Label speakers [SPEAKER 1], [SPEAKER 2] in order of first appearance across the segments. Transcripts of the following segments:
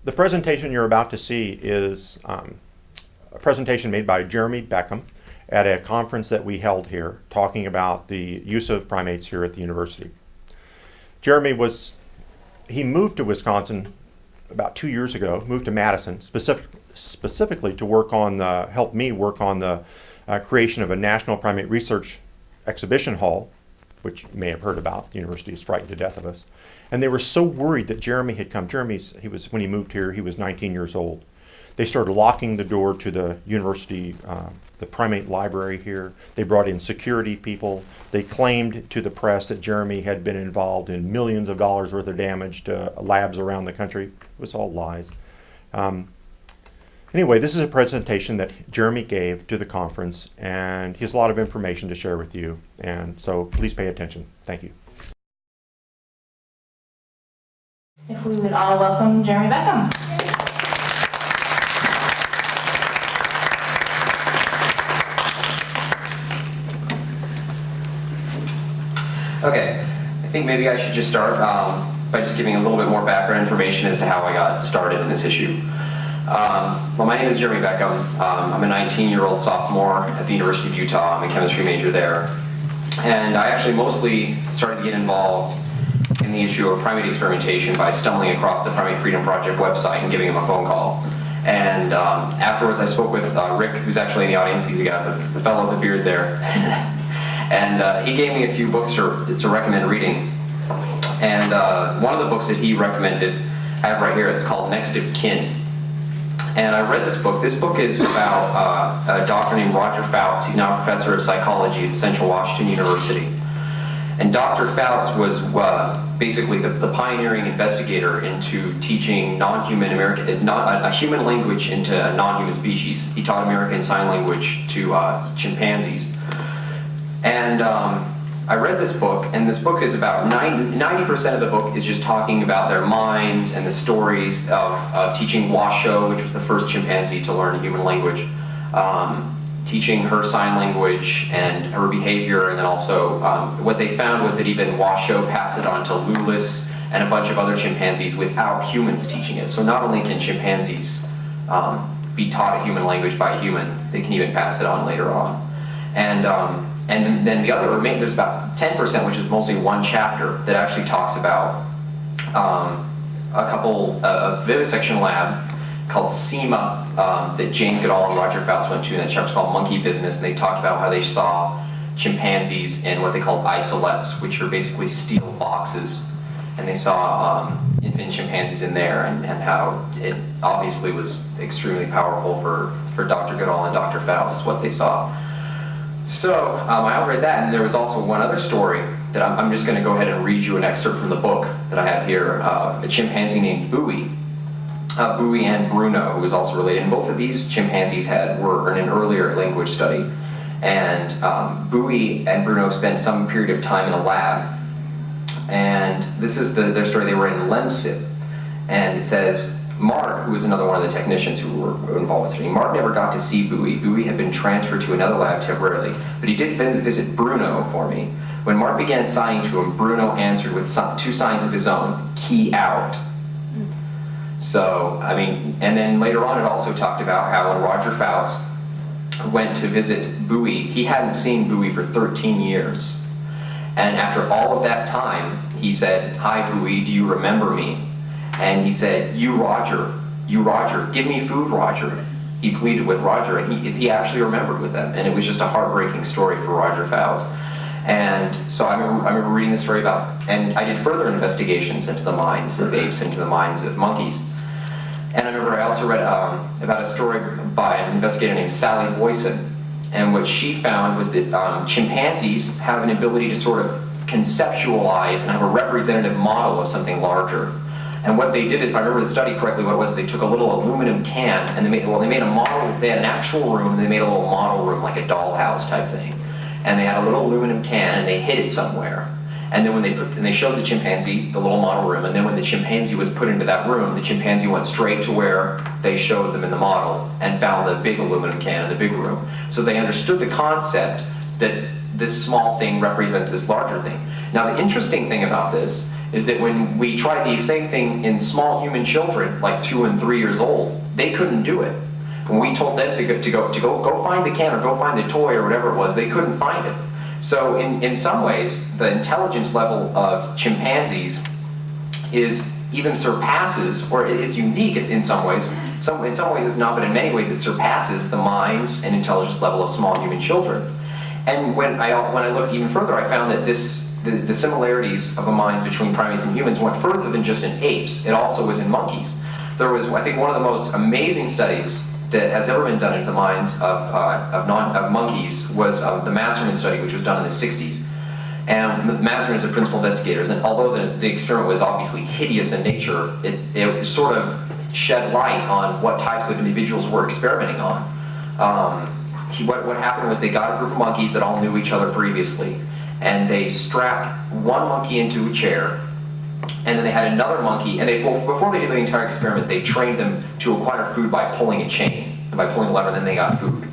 [SPEAKER 1] The presentation you're about to see is a presentation made by Jeremy Beckham at a conference that we held here, talking about the use of primates here at the university. Jeremy he moved to Wisconsin about 2 years ago, moved to Madison, specifically to help me work on the creation of a National Primate Research Exhibition Hall, which you may have heard about. The university is frightened to death of us. And they were so worried that Jeremy had come. When he moved here, he was 19 years old. They started locking the door to the university, the primate library here. They brought in security people. They claimed to the press that Jeremy had been involved in millions of dollars worth of damage to labs around the country. It was all lies. Anyway, this is a presentation that Jeremy gave to the conference, and he has a lot of information to share with you. And so please pay attention. Thank you.
[SPEAKER 2] If we would all welcome Jeremy Beckham.
[SPEAKER 3] Okay, I think maybe I should just start by just giving a little bit more background information as to how I got started in this issue. Well, my name is Jeremy Beckham. I'm a 19-year-old sophomore at the University of Utah. I'm a chemistry major there. And I actually mostly started to get involved in the issue of primate experimentation by stumbling across the Primate Freedom Project website and giving him a phone call. And afterwards I spoke with Rick, who's actually in the audience. He's the fellow with the beard there. And he gave me a few books to recommend reading. And one of the books that he recommended, I have right here, it's called Next of Kin. And I read this book. This book is about a doctor named Roger Fouts. He's now a professor of psychology at Central Washington University. And Dr. Fouts was basically the pioneering investigator into teaching non-human a human language into a non-human species. He taught American Sign Language to chimpanzees. And I read this book, and this book is about 90% of the book is just talking about their minds and the stories of teaching Washoe, which was the first chimpanzee to learn a human language, teaching her sign language and her behavior, and then also what they found was that even Washoe passed it on to Lulis and a bunch of other chimpanzees without humans teaching it. So not only can chimpanzees be taught a human language by a human, they can even pass it on later on. And then the other remaining, there's about 10%, which is mostly one chapter that actually talks about a vivisection lab called SEMA that Jane Goodall and Roger Fouts went to, and that chapter's called Monkey Business, and they talked about how they saw chimpanzees in what they called isolettes, which are basically steel boxes, and they saw infant chimpanzees in there, and how it obviously was extremely powerful for Dr. Goodall and Dr. Fouts is what they saw. So I read that, and there was also one other story that I'm just going to go ahead and read you an excerpt from the book that I have here. A chimpanzee named Bowie and Bruno, who was also related. And both of these chimpanzees were in an earlier language study. And Bowie and Bruno spent some period of time in a lab. And this is their story. They were in Lemsip. And it says, Mark, who was another one of the technicians who were involved with studying, Mark never got to see Bowie. Bowie had been transferred to another lab temporarily, but he did visit Bruno for me. When Mark began signing to him, Bruno answered with two signs of his own, key out. So, I mean, and then later on it also talked about how when Roger Fouts went to visit Bowie, he hadn't seen Bowie for 13 years. And after all of that time, he said, "Hi Bowie, do you remember me?" And he said, you Roger, give me food, Roger." He pleaded with Roger, and he actually remembered with them. And it was just a heartbreaking story for Roger Fouts. And so I remember reading this story and I did further investigations into the minds of apes, into the minds of monkeys. And I remember I also read about a story by an investigator named Sally Boyson. And what she found was that chimpanzees have an ability to sort of conceptualize and have a representative model of something larger. And what they did, if I remember the study correctly, what it was, they took a little aluminum can and they made a model. They had an actual room, and they made a little model room, like a dollhouse type thing. And they had a little aluminum can, and they hid it somewhere. And then when they showed the chimpanzee the little model room, and then when the chimpanzee was put into that room, the chimpanzee went straight to where they showed them in the model and found the big aluminum can in the big room. So they understood the concept that this small thing represents this larger thing. Now the interesting thing about this is that when we tried the same thing in small human children, like 2 and 3 years old, they couldn't do it. When we told them to go find the can or go find the toy or whatever it was, they couldn't find it. So in some ways, the intelligence level of chimpanzees even surpasses, or is unique in some ways. In some ways it's not, but in many ways it surpasses the minds and intelligence level of small human children. And when I looked even further, I found that the similarities of the minds between primates and humans went further than just in apes. It also was in monkeys. There was, I think, one of the most amazing studies that has ever been done into the minds of monkeys was the Masterman Study, which was done in the 60s. And Madison is a principal investigator, and although the experiment was obviously hideous in nature, it sort of shed light on what types of individuals we're experimenting on. What happened was they got a group of monkeys that all knew each other previously, and they strapped one monkey into a chair, and then they had another monkey, and before they did the entire experiment, they trained them to acquire food by pulling a chain, and by pulling a lever, then they got food.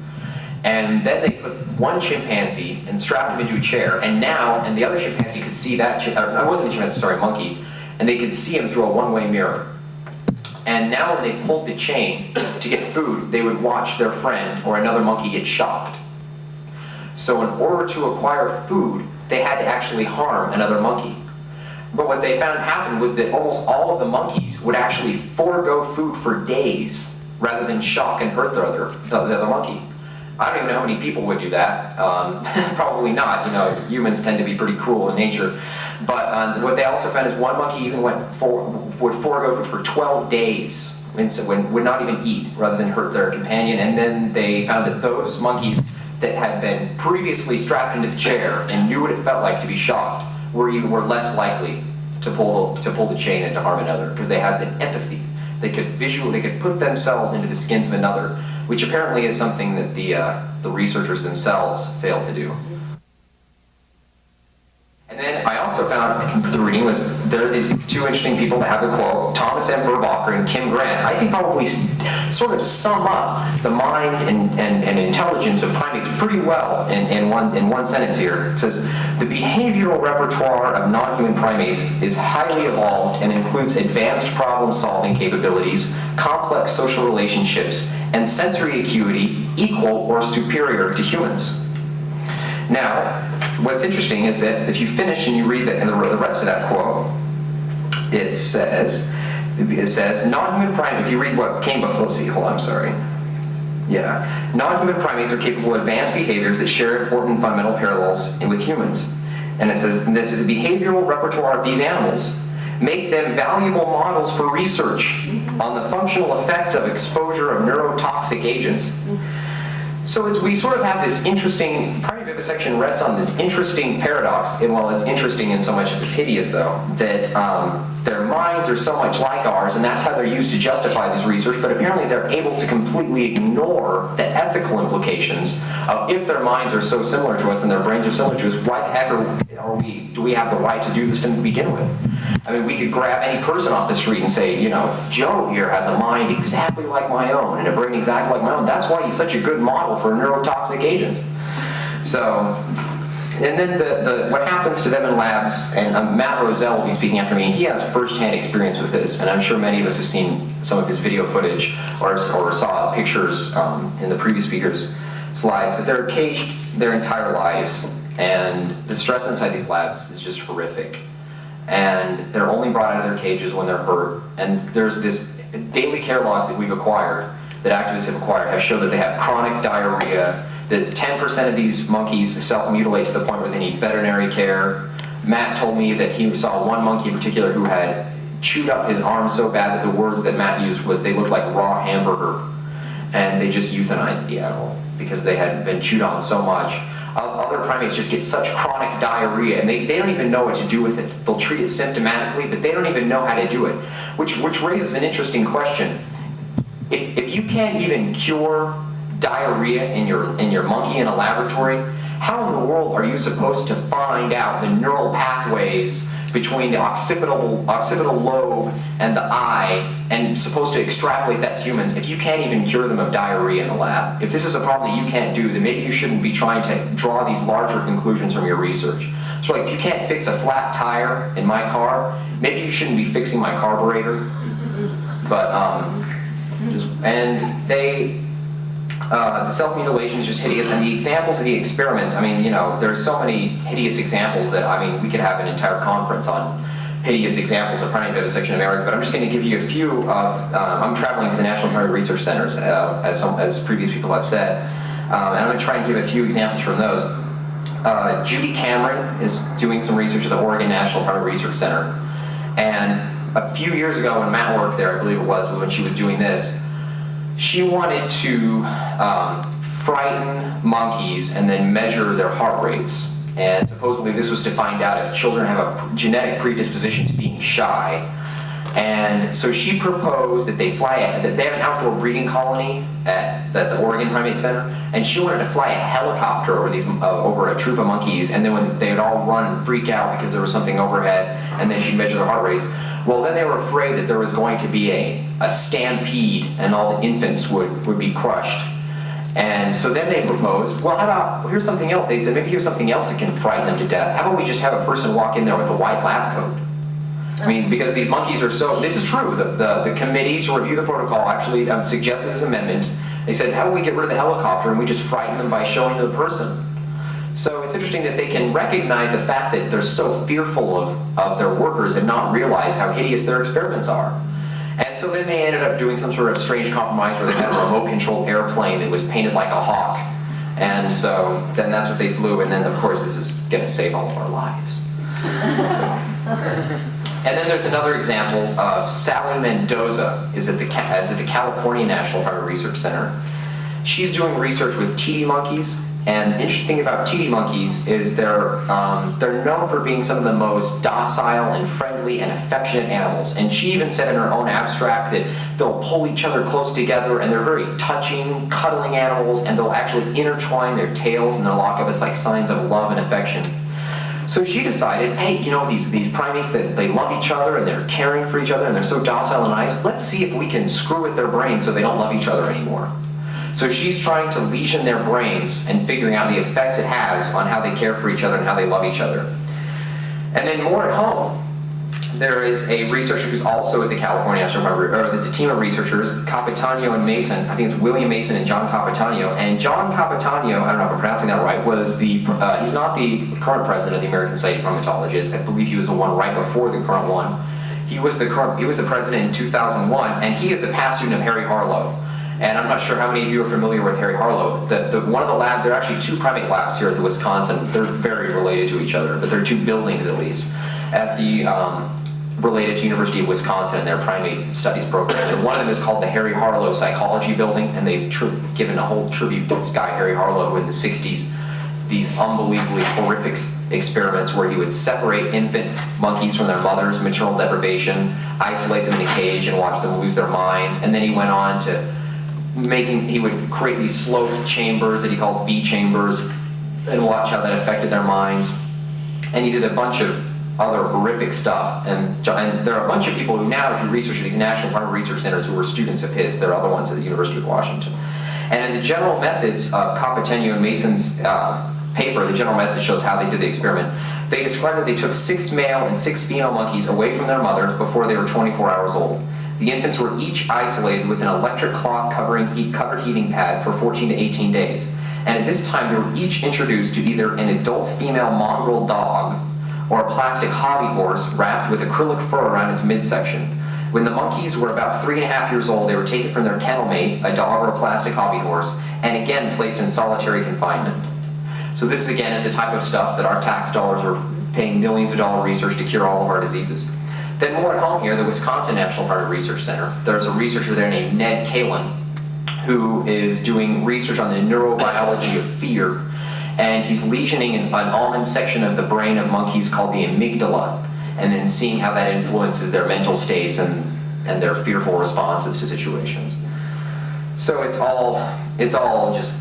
[SPEAKER 3] And then they put one chimpanzee and strapped him into a chair, and the other chimpanzee could see that, I wasn't a chimpanzee, sorry, monkey, and they could see him through a one-way mirror. And now when they pulled the chain to get food, they would watch their friend or another monkey get shocked. So in order to acquire food, they had to actually harm another monkey. But what they found happened was that almost all of the monkeys would actually forego food for days rather than shock and hurt the other monkey. I don't even know how many people would do that. Probably not. You know, humans tend to be pretty cruel in nature. But what they also found is one monkey even would forego food for 12 days, would not even eat, rather than hurt their companion. And then they found that those monkeys that had been previously strapped into the chair and knew what it felt like to be shocked were less likely to pull the chain and to harm another, because they had an empathy. They could put themselves into the skins of another, which apparently is something that the researchers themselves failed to do. And then I also found through reading there are these two interesting people that have the quote, Thomas M. Verbacher and Kim Grant. I think probably sort of sum up the mind and intelligence of primates pretty well in one sentence here. It says, the behavioral repertoire of non-human primates is highly evolved and includes advanced problem-solving capabilities, complex social relationships, and sensory acuity equal or superior to humans. Now, what's interesting is that if you finish and you read the rest of that quote, it says, non-human primates, if you read what came before, let's see, hold on, I'm sorry. Yeah, non-human primates are capable of advanced behaviors that share important fundamental parallels with humans. And it says, this is a behavioral repertoire of these animals. Make them valuable models for research on the functional effects of exposure of neurotoxic agents. So as we sort of have this interesting, primate vivisection rests on this interesting paradox, and well, it's interesting in so much as it's hideous though, that their minds are so much like ours, and that's how they're used to justify this research, but apparently they're able to completely ignore the ethical implications of if their minds are so similar to us and their brains are similar to us, why the heck do we have the right to do this to begin with? I mean, we could grab any person off the street and say, you know, Joe here has a mind exactly like my own and a brain exactly like my own. That's why he's such a good model for neurotoxic agents. So, and then what happens to them in labs, and Matt Rosell will be speaking after me, and he has first-hand experience with this, and I'm sure many of us have seen some of his video footage or saw pictures in the previous speaker's slide, but they're caged their entire lives, and the stress inside these labs is just horrific. And they're only brought out of their cages when they're hurt. And there's this daily care logs that we've acquired, that activists have acquired, have shown that they have chronic diarrhea, that 10% of these monkeys self-mutilate to the point where they need veterinary care. Matt told me that he saw one monkey in particular who had chewed up his arm so bad that the words that Matt used was they looked like raw hamburger. And they just euthanized the animal because they had been chewed on so much. Other primates just get such chronic diarrhea, and they don't even know what to do with it. They'll treat it symptomatically, but they don't even know how to do it, which raises an interesting question. If you can't even cure diarrhea in your monkey in a laboratory, how in the world are you supposed to find out the neural pathways between the occipital lobe and the eye, and supposed to extrapolate that to humans if you can't even cure them of diarrhea in the lab? If this is a problem that you can't do, then maybe you shouldn't be trying to draw these larger conclusions from your research. So like, if you can't fix a flat tire in my car, maybe you shouldn't be fixing my carburetor. But, and the self-mutilation is just hideous, and the examples of the experiments, I mean, you know, there's so many hideous examples that, I mean, we could have an entire conference on hideous examples of primate vivisection in America, but I'm just going to give you a few of, I'm traveling to the National Primate Research Centers, as previous people have said, and I'm going to try and give a few examples from those. Judy Cameron is doing some research at the Oregon National Primate Research Center, and a few years ago when Matt worked there, I believe it was when she was doing this, she wanted to frighten monkeys and then measure their heart rates. And supposedly this was to find out if children have a genetic predisposition to being shy. And so she proposed that they have an outdoor breeding colony at the Oregon Primate Center, and she wanted to fly a helicopter over a troop of monkeys, and then when they would all run and freak out because there was something overhead, and then she'd measure their heart rates. Well, then they were afraid that there was going to be a stampede and all the infants would be crushed. And so then they proposed, well, how about, here's something else. They said, maybe here's something else that can frighten them to death. How about we just have a person walk in there with a white lab coat? I mean, because these monkeys are so, this is true, the committee to review the protocol actually suggested this amendment. They said, how about we get rid of the helicopter and we just frighten them by showing the person? So it's interesting that they can recognize the fact that they're so fearful of their workers and not realize how hideous their experiments are. And so then they ended up doing some sort of strange compromise where they had a remote-controlled airplane that was painted like a hawk. And so then that's what they flew, and then of course this is going to save all of our lives. And then there's another example of Sally Mendoza, is at the California National Primate Research Center. She's doing research with TD monkeys, and the interesting thing about TD monkeys is they're known for being some of the most docile and friendly and affectionate animals. And she even said in her own abstract that they'll pull each other close together, and they're very touching, cuddling animals, and they'll actually intertwine their tails and they'll lock up. It's like signs of love and affection. So she decided, hey, you know, these primates, that they love each other and they're caring for each other and they're so docile and nice, let's see if we can screw with their brains so they don't love each other anymore. So she's trying to lesion their brains and figuring out the effects it has on how they care for each other and how they love each other. And then more at home, there is a researcher who's also at the California National Primate, or it's a team of researchers, Capitano and Mason. I think it's William Mason and John Capitano. And John Capitano, I don't know if I'm pronouncing that right, was he's not the current president of the American Society of Primatologists. I believe he was the one right before the current one. He was the president in 2001, and he is a past student of Harry Harlow. And I'm not sure how many of you are familiar with Harry Harlow. One of the labs, there are actually two primate labs here at the Wisconsin. They're very related to each other, but they're two buildings at least, at the related to University of Wisconsin and their primate studies program. And one of them is called the Harry Harlow Psychology Building, and they've given a whole tribute to this guy, Harry Harlow, who in the 60s, these unbelievably horrific experiments where he would separate infant monkeys from their mothers, maternal deprivation, isolate them in a cage and watch them lose their minds. And then he went on to he would create these sloped chambers that he called V chambers and watch how that affected their minds. And he did a bunch of other horrific stuff. And there are a bunch of people who now do research at these National Primate Research Centers who were students of his. There are other ones at the University of Washington. And in the general methods of Capitano and Mason's paper, the general method shows how they did the experiment. They described that they took 6 male and 6 female monkeys away from their mothers before they were 24 hours old. The infants were each isolated with an electric cloth covered heating pad for 14 to 18 days. And at this time, they were each introduced to either an adult female mongrel dog or a plastic hobby horse wrapped with acrylic fur around its midsection. When the monkeys were about 3.5 years old, they were taken from their kennel mate, a dog or a plastic hobby horse, and again placed in solitary confinement. So this, again, is the type of stuff that our tax dollars are paying millions of dollars research to cure all of our diseases. Then more at home here, the Wisconsin National Primate Research Center. There's a researcher there named Ned Kalin, who is doing research on the neurobiology of fear. And he's lesioning an almond section of the brain of monkeys called the amygdala, and then seeing how that influences their mental states and their fearful responses to situations. So it's all just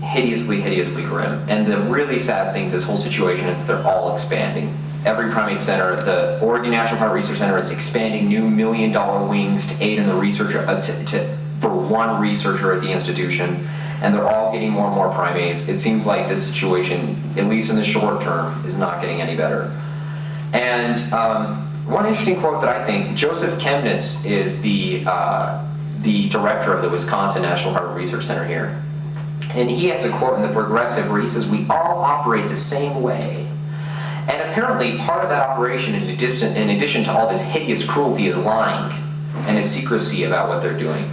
[SPEAKER 3] hideously, hideously grim. And the really sad thing, this whole situation, is that they're all expanding. Every primate center, the Oregon National Primate Research Center, is expanding new $1 million wings to aid in the research, for one researcher at the institution. and they're all getting more and more primates. It seems like this situation, at least in the short term, is not getting any better. And one interesting quote that I think, Joseph Chemnitz is the director of the Wisconsin National Harbor Research Center here. And he has a quote in The Progressive where he says, "We all operate the same way." And apparently part of that operation, in addition to all this hideous cruelty, is lying and is secrecy about what they're doing.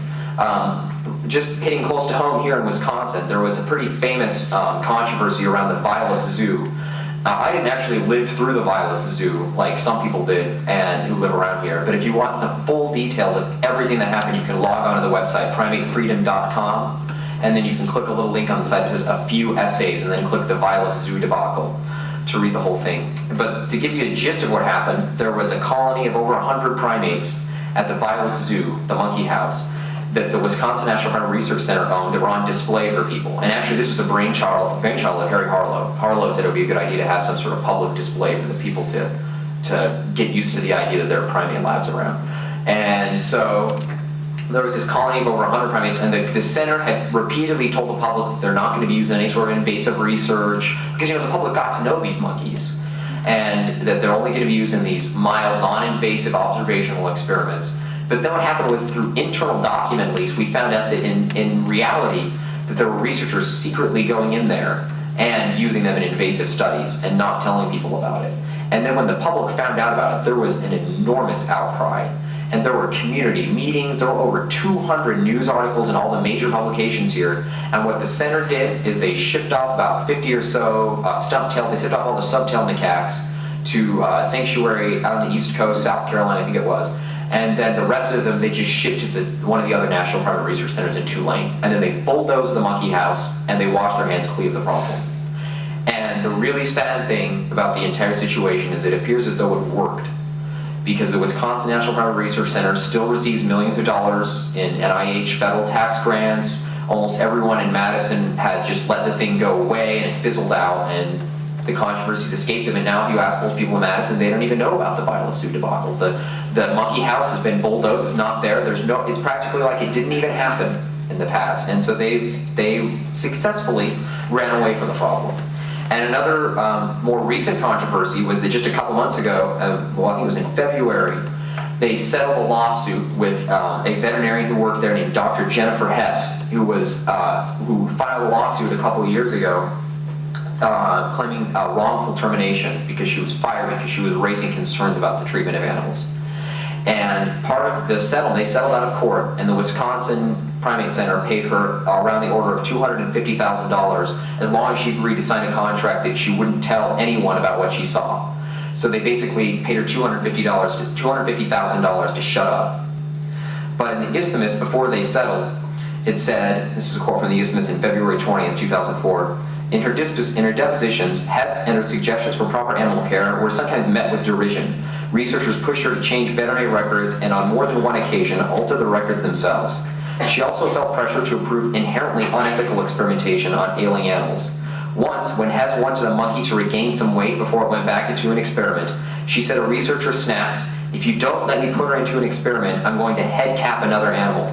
[SPEAKER 3] Just hitting close to home here in Wisconsin, there was a pretty famous controversy around the Vilas Zoo. I didn't actually live through the Vilas Zoo like some people did and who live around here, but if you want the full details of everything that happened, you can log on to the website, primatefreedom.com, and then you can click a little link on the side that says a few essays, and then click the Vilas Zoo debacle to read the whole thing. But to give you a gist of what happened, there was a colony of over 100 primates at the Vilas Zoo, the monkey house, that the Wisconsin National Harbor Research Center owned that were on display for people. And actually this was a brainchild of Harry Harlow. Harlow said it would be a good idea to have some sort of public display for the people to get used to the idea that there are primate labs around. And so there was this colony of over 100 primates, and the center had repeatedly told the public that they're not going to be using any sort of invasive research, because the public got to know these monkeys, and that they're only going to be using these mild, non-invasive observational experiments. But then what happened was, through internal document leaks, we found out that in reality, that there were researchers secretly going in there and using them in invasive studies and not telling people about it. And then when the public found out about it, there was an enormous outcry. And there were community meetings, there were over 200 news articles in all the major publications here. And what the center did is they shipped off about 50 or so they shipped off all the stub-tailed macaques to sanctuary out on the East Coast, South Carolina, I think it was. And then the rest of them, they just shipped to one of the other National Primate Research Centers in Tulane. And then they bulldozed the monkey house, and they washed their hands clean of the problem. And the really sad thing about the entire situation is it appears as though it worked, because the Wisconsin National Primate Research Center still receives millions of dollars in NIH federal tax grants. Almost everyone in Madison had just let the thing go away, and it fizzled out, and the controversies escaped them. And now if you ask most people in Madison, they don't even know about the Vilas Zoo debacle. The monkey house has been bulldozed, it's not there. It's practically like it didn't even happen in the past. And so they successfully ran away from the problem. And another more recent controversy was that just a couple months ago, I think it was in February, they settled a lawsuit with a veterinarian who worked there named Dr. Jennifer Hess, who filed a lawsuit a couple of years ago claiming wrongful termination because she was fired because she was raising concerns about the treatment of animals. And part of the settlement, they settled out of court, and the Wisconsin Primate Center paid her around the order of $250,000 as long as she agreed to sign a contract that she wouldn't tell anyone about what she saw. So they basically paid her $250,000 to shut up. But in the Isthmus, before they settled, it said, this is a quote from the Isthmus in February 20th, 2004, in her depositions, Hess and her suggestions for proper animal care were sometimes met with derision. Researchers pushed her to change veterinary records and on more than one occasion alter the records themselves. She also felt pressure to approve inherently unethical experimentation on ailing animals. Once, when Hess wanted a monkey to regain some weight before it went back into an experiment, she said a researcher snapped, "If you don't let me put her into an experiment, I'm going to head cap another animal,"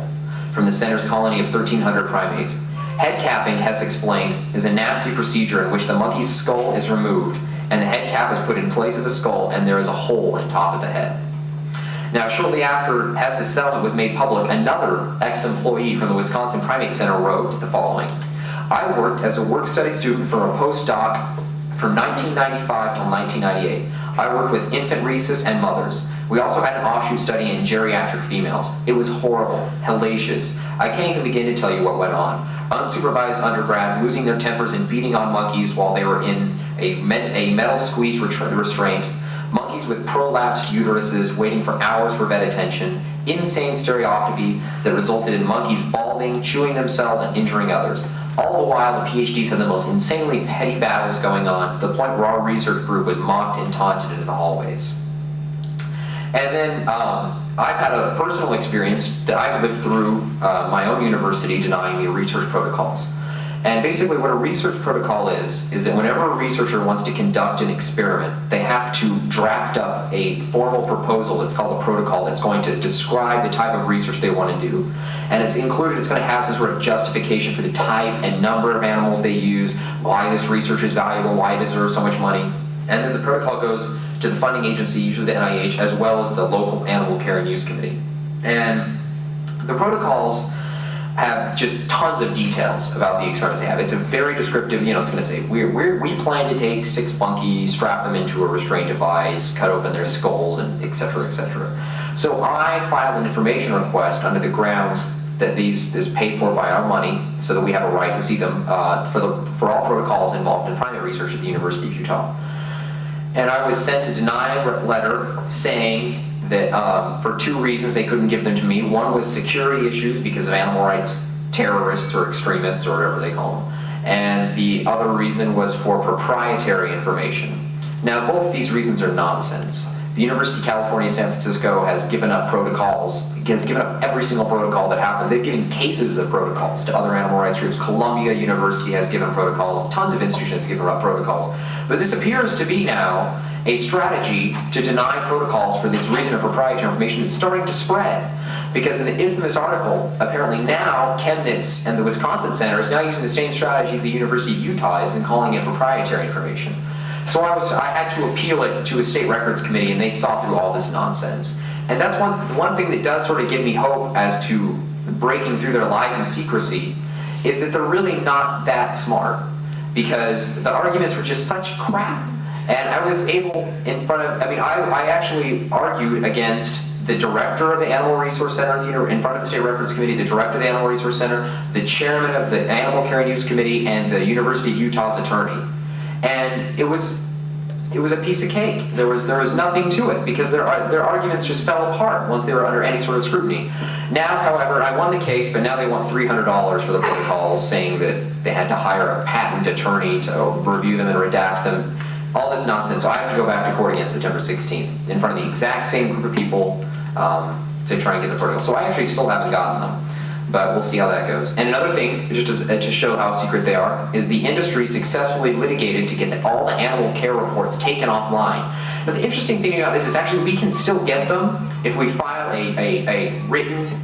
[SPEAKER 3] from the center's colony of 1,300 primates. Head capping, Hess explained, is a nasty procedure in which the monkey's skull is removed and the head cap is put in place of the skull and there is a hole in top of the head. Now, shortly after Hess's settlement was made public, another ex-employee from the Wisconsin Primate Center wrote the following: "I worked as a work-study student for a postdoc from 1995 till 1998. I worked with infant rhesus and mothers. We also had an offshoot study in geriatric females. It was horrible, hellacious. I can't even begin to tell you what went on. Unsupervised undergrads losing their tempers and beating on monkeys while they were in a metal squeeze restraint. Monkeys with prolapsed uteruses waiting for hours for vet attention. Insane stereotopy that resulted in monkeys balding, chewing themselves, and injuring others. All the while, the PhDs had the most insanely petty battles going on, to the point where our research group was mocked and taunted into the hallways." And then I've had a personal experience that I've lived through my own university denying me research protocols. And basically what a research protocol is that whenever a researcher wants to conduct an experiment, they have to draft up a formal proposal. It's called a protocol that's going to describe the type of research they want to do. And it's going to have some sort of justification for the type and number of animals they use, why this research is valuable, why it deserves so much money. And then the protocol goes to the funding agency, usually the NIH, as well as the local animal care and use committee. And the protocols have just tons of details about the experiments they have. It's a very descriptive, it's going to say, we plan to take 6 monkeys, strap them into a restraint device, cut open their skulls, and et cetera, et cetera. So I filed an information request under the grounds that these is paid for by our money, so that we have a right to see them for all protocols involved in primate research at the University of Utah. And I was sent a denial letter saying that for 2 reasons they couldn't give them to me. One was security issues because of animal rights terrorists or extremists or whatever they call them. And the other reason was for proprietary information. Now, both of these reasons are nonsense. The University of California, San Francisco has given up protocols, has given up every single protocol that happened. They've given cases of protocols to other animal rights groups. Columbia University has given protocols. Tons of institutions have given up protocols. But this appears to be now a strategy to deny protocols for this reason of proprietary information that's starting to spread. Because in the Isthmus article, apparently now Chemnitz and the Wisconsin Center is now using the same strategy the University of Utah is and calling it proprietary information. So I had to appeal it to a state records committee, and they saw through all this nonsense. And that's one thing that does sort of give me hope as to breaking through their lies and secrecy, is that they're really not that smart, because the arguments were just such crap. And I was able, I actually argued against the director of the Animal Resource Center in front of the State Records Committee, the director of the Animal Resource Center, the chairman of the Animal Care and Use Committee, and the University of Utah's attorney. And it was a piece of cake. There was nothing to it, because their arguments just fell apart once they were under any sort of scrutiny. Now, however, I won the case, but now they want $300 for the protocols, saying that they had to hire a patent attorney to review them and redact them. All this nonsense. So I have to go back to court again September 16th in front of the exact same group of people to try and get the protocol. So I actually still haven't gotten them, but we'll see how that goes. And another thing, just to show how secret they are, is the industry successfully litigated to get all the animal care reports taken offline. But the interesting thing about this is actually we can still get them if we file a written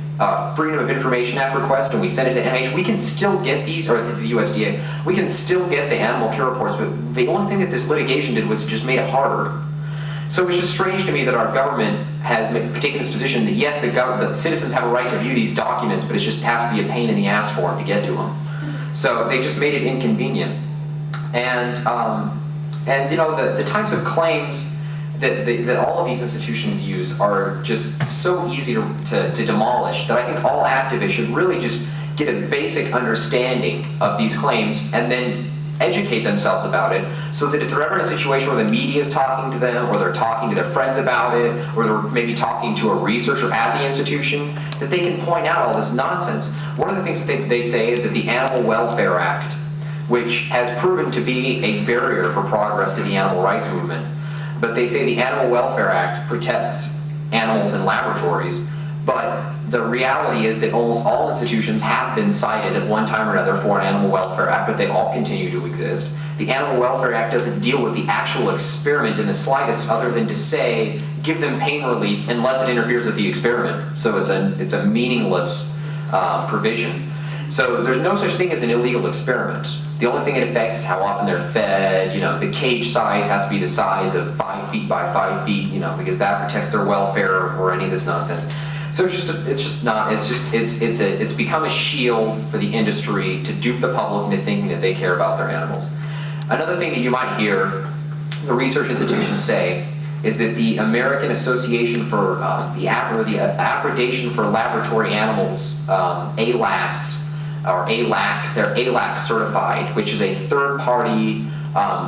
[SPEAKER 3] Freedom of Information Act request and we send it to NIH. We can still get these, or to the USDA, we can still get the animal care reports, but the only thing that this litigation did was it just made it harder. So it's just strange to me that our government has taken this position that yes, the citizens have a right to view these documents, but it just has to be a pain in the ass for them to get to them. So they just made it inconvenient. And the types of claims that all of these institutions use are just so easy to demolish that I think all activists should really just get a basic understanding of these claims and then educate themselves about it, so that if they're ever in a situation where the media is talking to them, or they're talking to their friends about it, or they're maybe talking to a researcher at the institution, that they can point out all this nonsense. One of the things that they say is that the Animal Welfare Act, which has proven to be a barrier for progress to the animal rights movement, but they say the Animal Welfare Act protects animals in laboratories, but the reality is that almost all institutions have been cited at one time or another for an Animal Welfare Act, but they all continue to exist. The Animal Welfare Act doesn't deal with the actual experiment in the slightest, other than to say, give them pain relief unless it interferes with the experiment. So it's a meaningless provision. So there's no such thing as an illegal experiment. The only thing it affects is how often they're fed. The cage size has to be the size of 5 feet by 5 feet, because that protects their welfare or any of this nonsense. So it's become a shield for the industry to dupe the public into thinking that they care about their animals. Another thing that you might hear the research institutions say is that the American Association for the Accreditation for Laboratory Animals, ALAS, or ALAC, they're ALAC certified, which is a third-party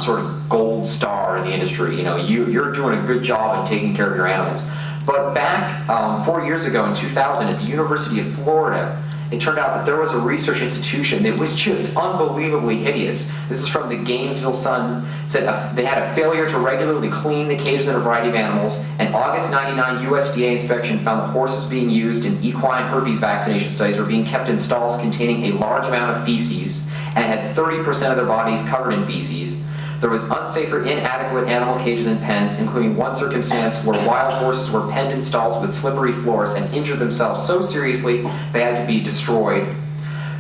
[SPEAKER 3] sort of gold star in the industry. You're doing a good job in taking care of your animals. But back 4 years ago in 2000 at the University of Florida, it turned out that there was a research institution that was just unbelievably hideous. This is from the Gainesville Sun. Said they had a failure to regularly clean the cages in a variety of animals. An August '99 USDA inspection found the horses being used in equine herpes vaccination studies were being kept in stalls containing a large amount of feces, and had 30% of their bodies covered in feces. There was unsafe or inadequate animal cages and pens, including one circumstance where wild horses were penned in stalls with slippery floors and injured themselves so seriously they had to be destroyed.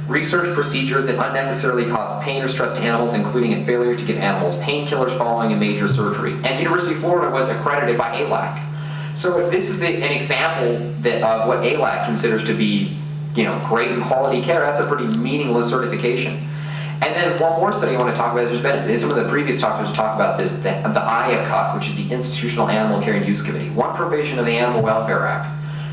[SPEAKER 3] Research procedures that unnecessarily caused pain or stress to animals, including a failure to give animals painkillers following a major surgery. And University of Florida was accredited by ALAC. So if this is an example of what ALAC considers to be, great and quality care, that's a pretty meaningless certification. And then one more study I want to talk about, in some of the previous talks there's talked about this, the IACUC, which is the Institutional Animal Care and Use Committee. One provision of the Animal Welfare Act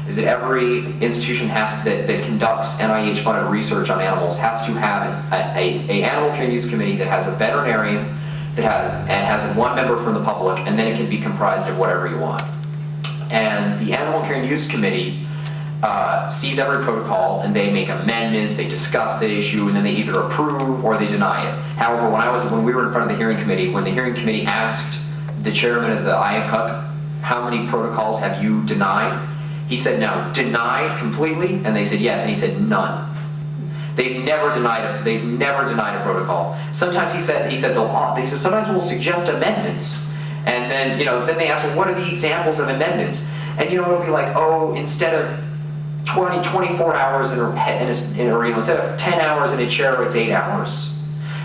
[SPEAKER 3] is that every institution that conducts NIH-funded research on animals has to have an Animal Care and Use Committee that has a veterinarian and has one member from the public, and then it can be comprised of whatever you want. And the Animal Care and Use Committee sees every protocol, and they make amendments, they discuss the issue, and then they either approve or they deny it. However, when we were in front of the hearing committee, when the hearing committee asked the chairman of the IACUC, how many protocols have you denied? He said, no, denied completely, and they said yes, and he said none. They've never denied a protocol. Sometimes he said sometimes we'll suggest amendments, and then then they ask, well, what are the examples of amendments? And it'll be like, oh, instead of 24 hours instead of 10 hours in a chair, it's 8 hours.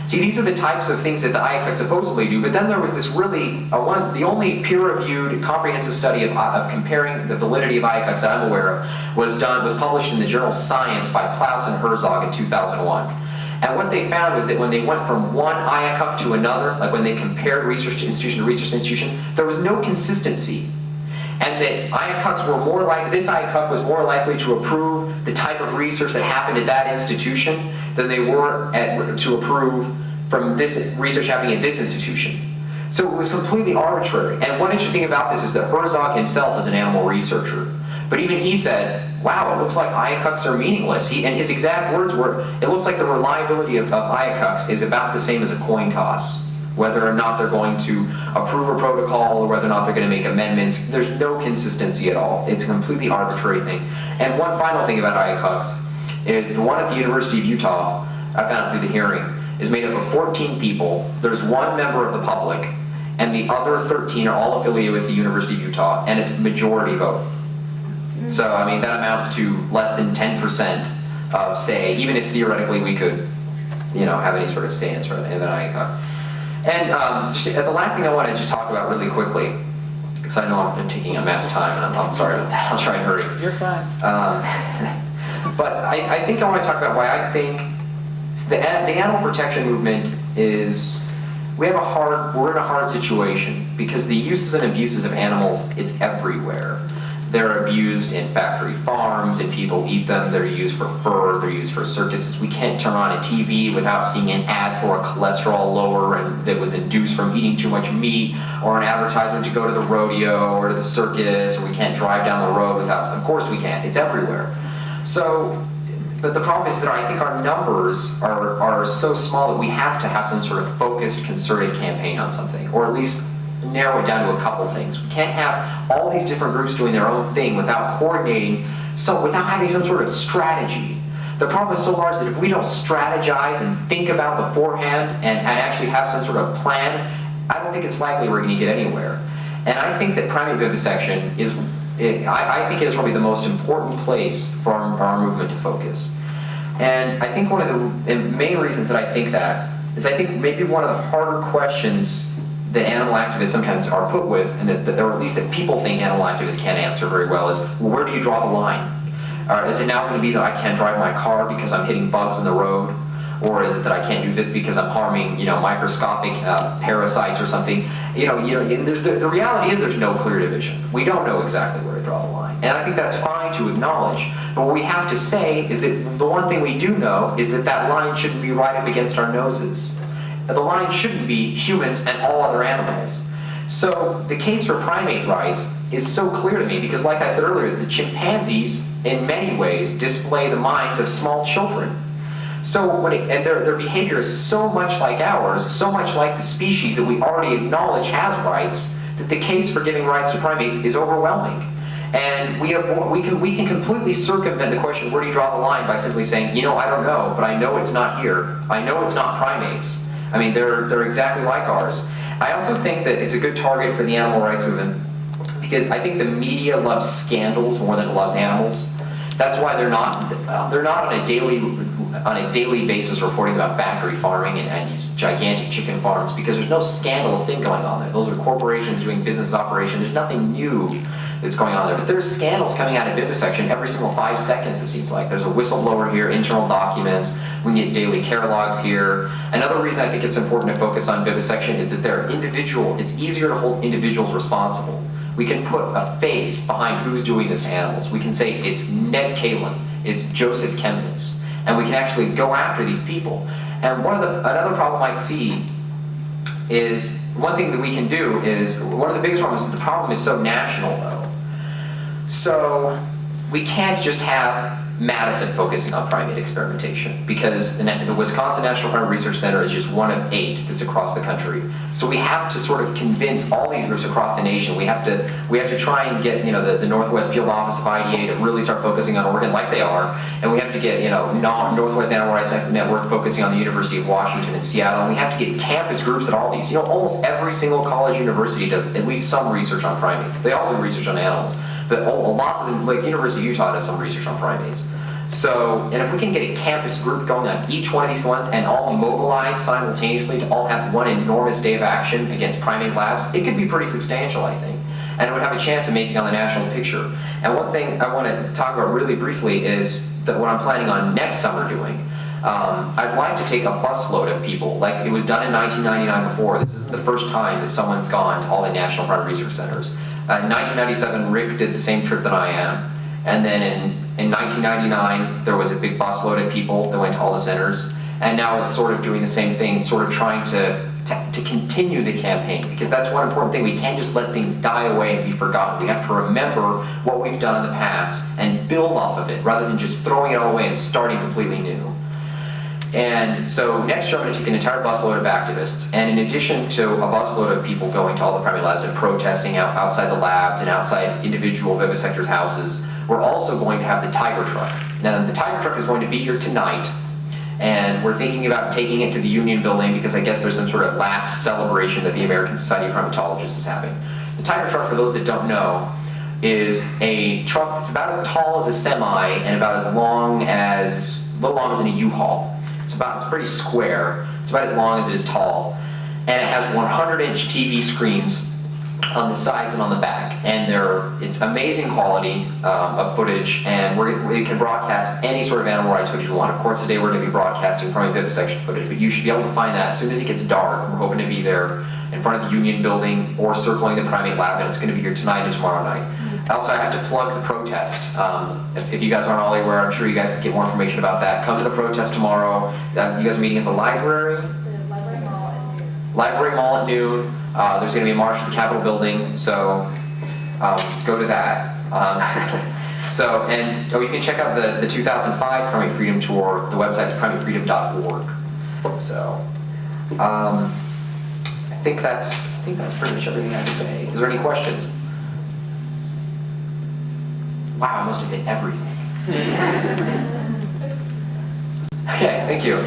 [SPEAKER 3] See, these are the types of things that the IACUC supposedly do, but then there was this the only peer-reviewed comprehensive study of comparing the validity of IACUCs that I'm aware of was published in the journal Science by Plouse and Herzog in 2001. And what they found was that when they went from one IACUC to another, like when they compared research institution, there was no consistency. And that this IACUC was more likely to approve the type of research that happened at that institution than they were to approve from this research happening at this institution. So it was completely arbitrary. And one interesting thing about this is that Herzog himself is an animal researcher. But even he said, wow, it looks like IACUCs are meaningless. And his exact words were, it looks like the reliability of IACUCs is about the same as a coin toss. Whether or not they're going to approve a protocol or whether or not they're going to make amendments, there's no consistency at all. It's a completely arbitrary thing. And one final thing about IACUCs is the one at the University of Utah, I found through the hearing, is made up of 14 people. There's one member of the public, and the other 13 are all affiliated with the University of Utah, and it's majority vote. So, that amounts to less than 10% of say, even if theoretically we could, have any sort of say in an IACUC. And the last thing I want to just talk about really quickly, because I know I'm taking up Matt's time, and I'm sorry about that. I'll try and hurry.
[SPEAKER 4] You're fine.
[SPEAKER 3] But I think I want to talk about why I think the animal protection movement we're in a hard situation, because the uses and abuses of animals, it's everywhere. They're abused in factory farms, and people eat them. They're used for fur. They're used for circuses. We can't turn on a TV without seeing an ad for a cholesterol lower that was induced from eating too much meat, or an advertisement to go to the rodeo or to the circus, or we can't drive down the road without. Of course we can't. It's everywhere. So, but the problem is that I think our numbers are so small that we have to have some sort of focused, concerted campaign on something, or at least narrow it down to a couple things. We can't have all these different groups doing their own thing without coordinating, without having some sort of strategy. The problem is so large that if we don't strategize and think about beforehand and actually have some sort of plan, I don't think it's likely we're going to get anywhere. And I think that primate vivisection I think it is probably the most important place for our movement to focus. And I think one of the main reasons that I think that is I think maybe one of the harder questions that animal activists sometimes are put with, and or at least that people think animal activists can't answer very well, is, well, where do you draw the line? Is it now going to be that I can't drive my car because I'm hitting bugs in the road? Or is it that I can't do this because I'm harming, microscopic parasites or something? The reality is there's no clear division. We don't know exactly where to draw the line. And I think that's fine to acknowledge. But what we have to say is that the one thing we do know is that line shouldn't be right up against our noses. The line shouldn't be humans and all other animals. So the case for primate rights is so clear to me because, like I said earlier, the chimpanzees, in many ways, display the minds of small children. So and their behavior is so much like ours, so much like the species that we already acknowledge has rights, that the case for giving rights to primates is overwhelming. And we can completely circumvent the question, where do you draw the line, by simply saying, I don't know, but I know it's not here. I know it's not primates. I mean, they're exactly like ours. I also think that it's a good target for the animal rights movement, because I think the media loves scandals more than it loves animals. That's why they're not on a daily basis reporting about factory farming and these gigantic chicken farms, because there's no scandalous thing going on there. Those are corporations doing business operation. There's nothing new that's going on there. But there's scandals coming out of vivisection every single 5 seconds, it seems like. There's a whistleblower here, internal documents. We get daily care logs here. Another reason I think it's important to focus on vivisection is that it's easier to hold individuals responsible. We can put a face behind who's doing this to animals. We can say it's Ned Kalin, it's Joseph Chemnitz, and we can actually go after these people. And another problem I see is, one thing that we can do is, one of the biggest problems is the problem is so national though. So we can't just have Madison focusing on primate experimentation, because the Wisconsin National Primate Research Center is just one of 8 that's across the country. So we have to sort of convince all these groups across the nation. We have to try and get the Northwest Field Office of IDA to really start focusing on Oregon like they are, and we have to get Northwest Animal Rights Network focusing on the University of Washington and Seattle, and we have to get campus groups at all these. Almost every single college university does at least some research on primates. They all do research on animals, but lots of them, like the University of Utah, does some research on primates. So, and if we can get a campus group going on each one of these ones and all mobilize simultaneously to all have one enormous day of action against primate labs, it could be pretty substantial, I think. And it would have a chance of making on the national picture. And one thing I want to talk about really briefly is that what I'm planning on next summer doing. I'd like to take a busload of people, like it was done in 1999 before. This isn't the first time that someone's gone to all the National Primate Research Centers. In 1997, Rick did the same trip that I am. And then in 1999, there was a big busload of people that went to all the centers. And now it's sort of doing the same thing, sort of trying to continue the campaign, because that's one important thing. We can't just let things die away and be forgotten. We have to remember what we've done in the past and build off of it, rather than just throwing it all away and starting completely new. And so next year I'm going to take an entire busload of activists, and in addition to a busload of people going to all the primate labs and protesting outside the labs and outside individual vivisectors' houses, we're also going to have the Tiger Truck. Now the Tiger Truck is going to be here tonight, and we're thinking about taking it to the Union Building, because I guess there's some sort of last celebration that the American Society of Primatologists is having. The Tiger Truck, for those that don't know, is a truck that's about as tall as a semi and about as long as, a little longer than a U-Haul. It's pretty square. It's about as long as it is tall. And it has 100-inch TV screens on the sides and on the back. And it's amazing quality of footage, and we can broadcast any sort of animal rights footage you want. Of course, today we're going to be broadcasting primate vivisection footage, but you should be able to find that as soon as it gets dark. We're hoping to be there in front of the Union Building or circling the primate lab, and it's going to be here tonight and tomorrow night. Also, I have to plug the protest. If you guys aren't all aware, I'm sure you guys can get more information about that. Come to the protest tomorrow. You guys are meeting at the library? Library Mall at noon. There's going to be a march to the Capitol building, so go to that. You can check out the 2005 Primate Freedom Tour. The website's primatefreedom.org. So, I think that's pretty much everything I have to say. Is there any questions? Wow, I must have hit everything. Okay, thank you.